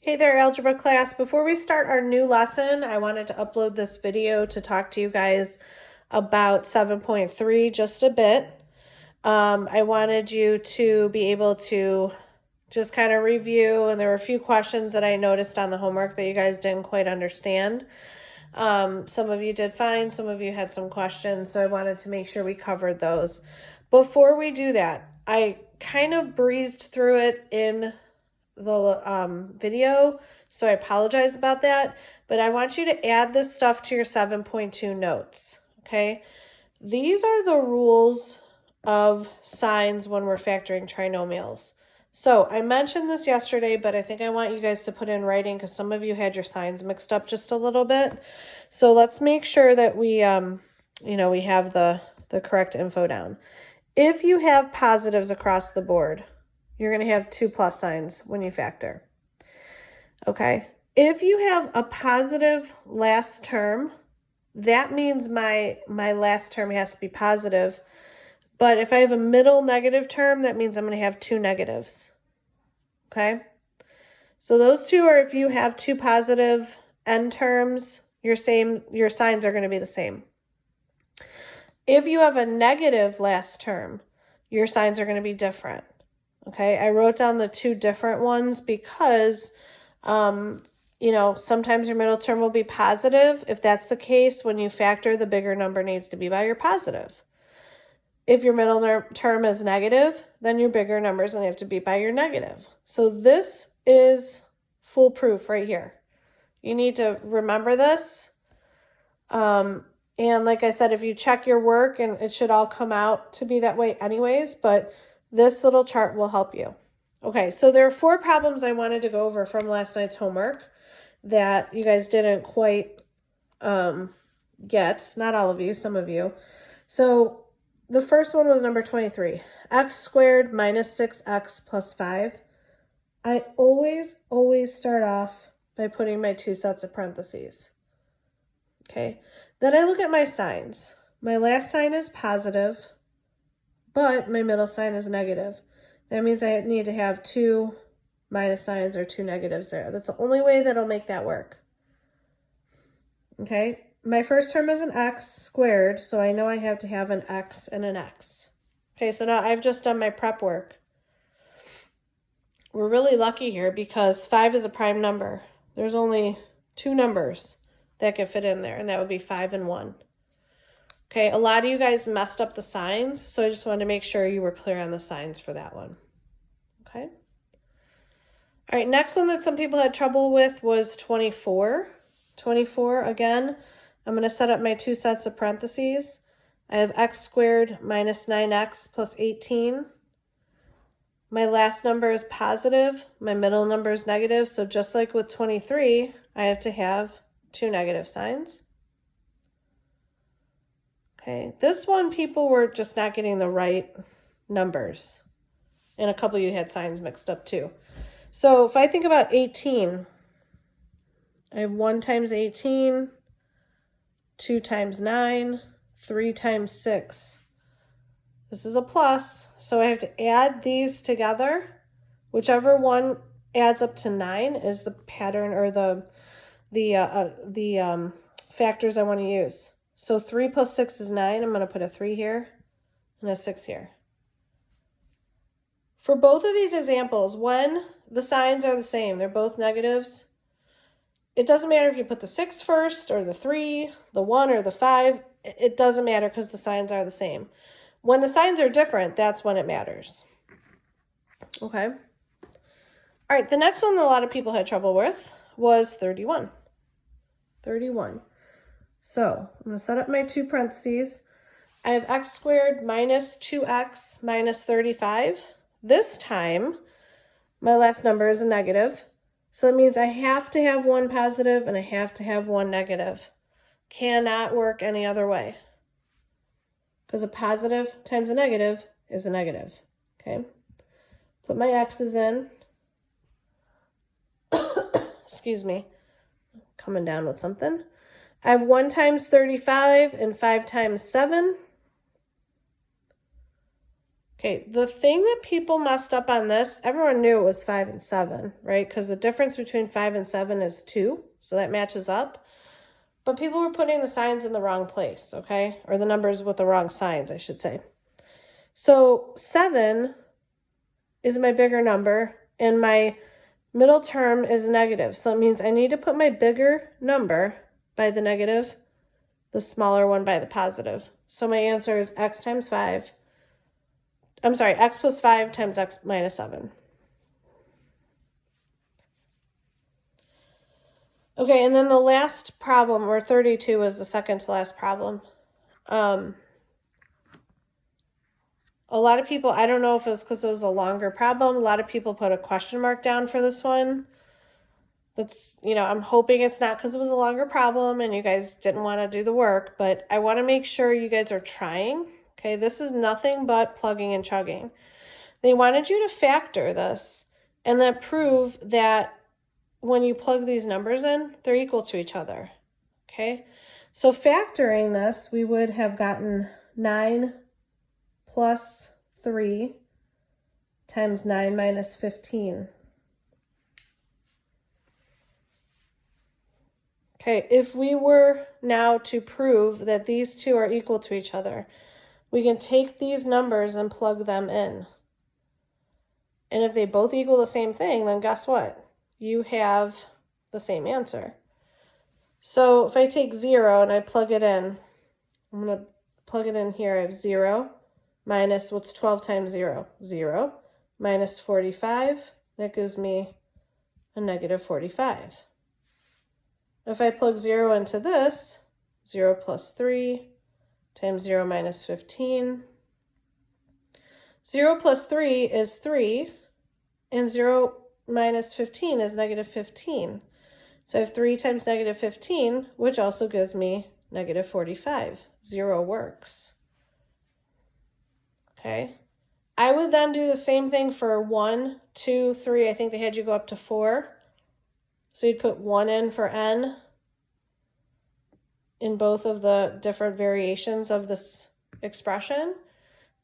Hey there, algebra class. Before we start our new lesson, I wanted to upload this video to talk to you guys about 7.3 just a bit. I wanted you to be able to just kind of review, and there were a few questions that I noticed on the homework that you guys didn't quite understand. Some of you did fine, some of you had some questions, so I wanted to make sure we covered those. Before we do that, I kind of breezed through it in the video, so I apologize about that, but I want you to add this stuff to your 7.2 notes, okay? These are the rules of signs when we're factoring trinomials. So I mentioned this yesterday, but I think I want you guys to put in writing because some of you had your signs mixed up just a little bit. So let's make sure that we, we have the correct info down. If you have positives across the board, you're going to have 2 plus signs when you factor. Okay. If you have a positive last term, that means my last term has to be positive. But if I have a middle negative term, that means I'm going to have 2 negatives. Okay. So those two are if you have 2 positive end terms, your signs are going to be the same. If you have a negative last term, your signs are going to be different. Okay, I wrote down the 2 different ones because, sometimes your middle term will be positive. If that's the case, when you factor, the bigger number needs to be by your positive. If your middle term is negative, then your bigger number is going to have to be by your negative. So this is foolproof right here. You need to remember this. And like I said, if you check your work, and it should all come out to be that way anyways, but this little chart will help you. Okay, so there are 4 problems I wanted to go over from last night's homework that you guys didn't quite get. Not all of you, some of you. So the first one was number 23. X squared minus 6x plus 5. I always start off by putting my 2 sets of parentheses. Okay, then I look at my signs. My last sign is positive, but my middle sign is negative. That means I need to have 2 minus signs or 2 negatives there. That's the only way that'll make that work. Okay, my first term is an x squared, so I know I have to have an x and an x. Okay, so now I've just done my prep work. We're really lucky here because 5 is a prime number. There's only 2 numbers that can fit in there, and that would be 5 and 1. Okay, a lot of you guys messed up the signs, so I just wanted to make sure you were clear on the signs for that one. Okay. All right, next one that some people had trouble with was 24. 24, again, I'm going to set up my 2 sets of parentheses. I have x squared minus 9x plus 18. My last number is positive. My middle number is negative, so just like with 23, I have to have 2 negative signs. Okay, this one people were just not getting the right numbers. And a couple of you had signs mixed up too. So if I think about 18, I have 1 times 18, 2 times 9, 3 times 6. This is a plus, so I have to add these together. Whichever one adds up to 9 is the pattern or the factors I want to use. So 3 plus 6 is 9. I'm going to put a 3 here and a 6 here. For both of these examples, when the signs are the same, they're both negatives, it doesn't matter if you put the 6 first or the 3, the 1 or the 5. It doesn't matter because the signs are the same. When the signs are different, that's when it matters. Okay. All right, the next one that a lot of people had trouble with was 31. 31. So I'm going to set up my 2 parentheses. I have x squared minus 2x minus 35. This time, my last number is a negative. So it means I have to have 1 positive and I have to have 1 negative. Cannot work any other way. Because a positive times a negative is a negative. Okay. Put my x's in. Excuse me. Coming down with something. I have 1 times 35 and 5 times 7. Okay, the thing that people messed up on this, everyone knew it was 5 and 7, right? Because the difference between 5 and 7 is 2, so that matches up. But people were putting the signs in the wrong place, okay? Or the numbers with the wrong signs, I should say. So 7 is my bigger number, and my middle term is negative. So it means I need to put my bigger number by the negative, the smaller one by the positive. So my answer is x times 5. I'm sorry, x plus 5 times x minus 7. Okay, and then the last problem, or 32, is the second to last problem. A lot of people, I don't know if it was because it was a longer problem, a lot of people put a question mark down for this one. That's, I'm hoping it's not because it was a longer problem and you guys didn't want to do the work, but I want to make sure you guys are trying. Okay, this is nothing but plugging and chugging. They wanted you to factor this and then prove that when you plug these numbers in, they're equal to each other. Okay, so factoring this, we would have gotten 9 plus 3 times 9 minus 15. Okay, if we were now to prove that these two are equal to each other, we can take these numbers and plug them in. And if they both equal the same thing, then guess what? You have the same answer. So if I take 0 and I plug it in, I'm going to plug it in here. I have 0 minus, what's 12 times 0? 0 minus 45. That gives me a negative 45. If I plug 0 into this, 0 plus 3 times 0 minus 15. 0 plus 3 is 3, and 0 minus 15 is negative 15. So I have 3 times negative 15, which also gives me negative 45. 0 works. Okay. I would then do the same thing for 1, 2, 3. I think they had you go up to 4. So you'd put 1 in for n in both of the different variations of this expression,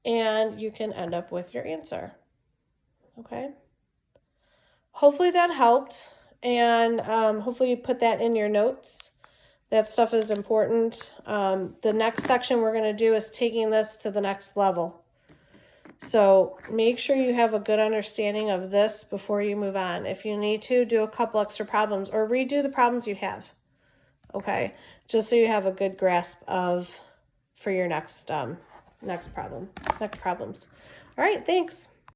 and you can end up with your answer. Okay. Hopefully that helped, and hopefully you put that in your notes. That stuff is important. The next section we're going to do is taking this to the next level. So make sure you have a good understanding of this before you move on. If you need to, do a couple extra problems or redo the problems you have. Okay, just so you have a good grasp of for your next problems. All right, thanks.